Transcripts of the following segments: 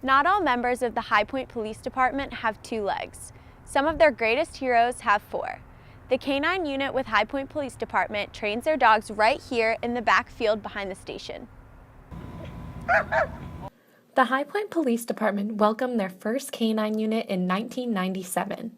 Not all members of the High Point Police Department have two legs. Some of their greatest heroes have four. The K-9 unit with High Point Police Department trains their dogs right here in the back field behind the station. The High Point Police Department welcomed their first K-9 unit in 1997.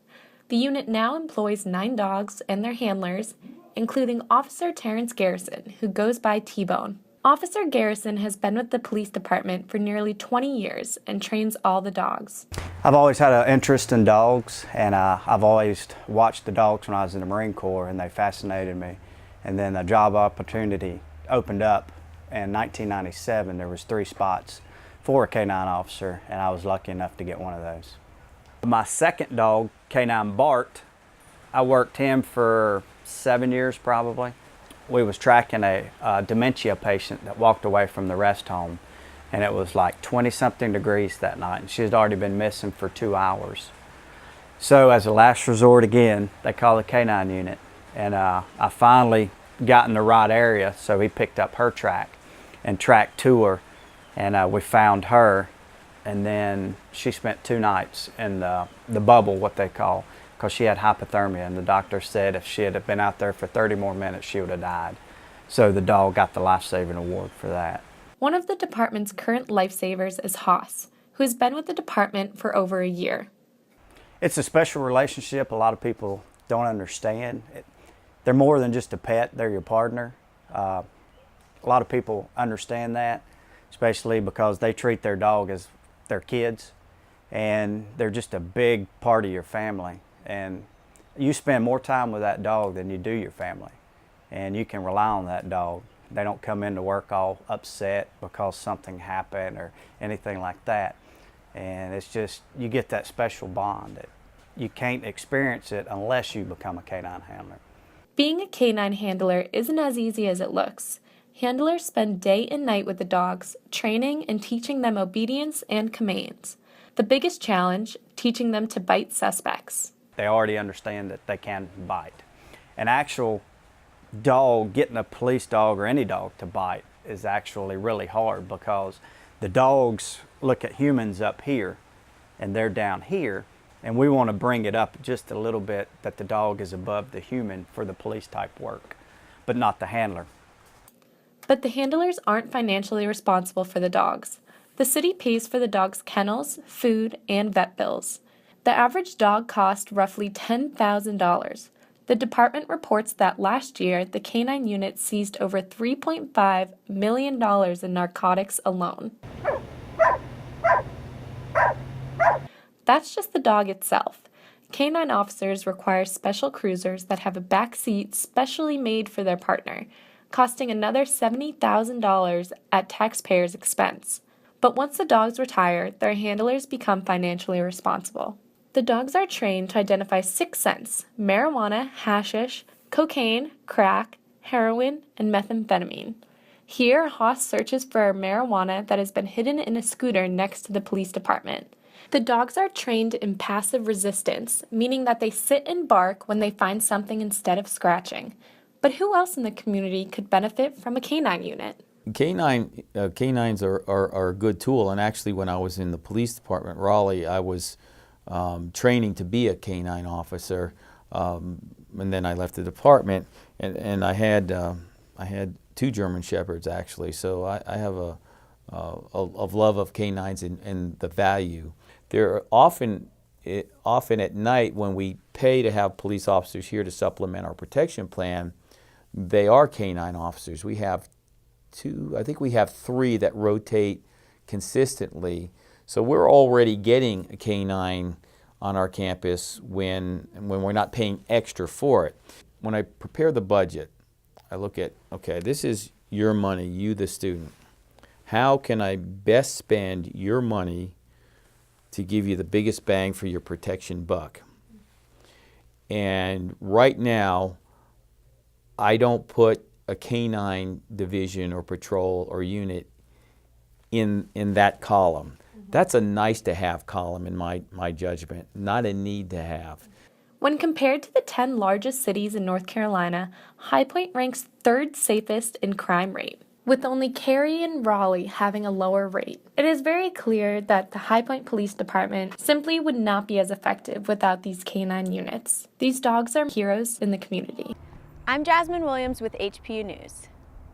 The unit now employs 9 dogs and their handlers, including Officer Terrence Garrison, who goes by T-Bone. Officer Garrison has been with the police department for nearly 20 years and trains all the dogs. I've always had an interest in dogs, and I've always watched the dogs when I was in the Marine Corps, and they fascinated me. And then the job opportunity opened up in 1997. There was 3 spots for a K-9 officer, and I was lucky enough to get one of those. My second dog, K-9 Bart, I worked him for 7 years probably. We was tracking a dementia patient that walked away from the rest home, and it was like 20-something degrees that night, and she had already been missing for 2 hours. So as a last resort again, they called the K-9 unit, and I finally got in the right area, so he picked up her track and tracked to her, and we found her, and then she spent 2 nights in the bubble, what they call, because she had hypothermia, and the doctor said if she had been out there for 30 more minutes, she would have died. So the dog got the life-saving award for that. One of the department's current lifesavers is Haas, who has been with the department for over a year. It's a special relationship a lot of people don't understand. They're more than just a pet, they're your partner. A lot of people understand that, especially because they treat their dog as their kids, and they're just a big part of your family. And you spend more time with that dog than you do your family, and you can rely on that dog. They don't come into work all upset because something happened or anything like that. And it's just, you get that special bond that you can't experience it unless you become a K-9 handler. Being a K-9 handler isn't as easy as it looks. Handlers spend day and night with the dogs, training and teaching them obedience and commands. The biggest challenge, teaching them to bite suspects. They already understand that they can bite. An actual dog, getting a police dog or any dog to bite is actually really hard, because the dogs look at humans up here and they're down here, and we want to bring it up just a little bit that the dog is above the human for the police type work, but not the handler. But the handlers aren't financially responsible for the dogs. The city pays for the dogs' kennels, food, and vet bills. The average dog cost roughly $10,000. The department reports that last year, the K-9 unit seized over $3.5 million in narcotics alone. That's just the dog itself. K-9 officers require special cruisers that have a back seat specially made for their partner, costing another $70,000 at taxpayers' expense. But once the dogs retire, their handlers become financially responsible. The dogs are trained to identify 6 scents: marijuana, hashish, cocaine, crack, heroin, and methamphetamine. Here, Haas searches for marijuana that has been hidden in a scooter next to the police department. The dogs are trained in passive resistance, meaning that they sit and bark when they find something instead of scratching. But who else in the community could benefit from a K-9 unit? K-9s are a good tool, and actually when I was in the police department, Raleigh, I was training to be a K-9 officer, and then I left the department, and I had 2 German Shepherds actually, so I have a love of K-9s and the value. They're often at night when we pay to have police officers here to supplement our protection plan, they are K-9 officers. We have 2, I think we have 3 that rotate consistently. So we're already getting a K-9 on our campus when we're not paying extra for it. When I prepare the budget, I look at, okay, this is your money, you the student. How can I best spend your money to give you the biggest bang for your protection buck? And right now, I don't put a K-9 division or patrol or unit in that column. That's a nice to have column in my judgment, not a need to have. When compared to the 10 largest cities in North Carolina, High Point ranks 3rd safest in crime rate. With only Cary and Raleigh having a lower rate, it is very clear that the High Point Police Department simply would not be as effective without these canine units. These dogs are heroes in the community. I'm Jasmine Williams with HPU News.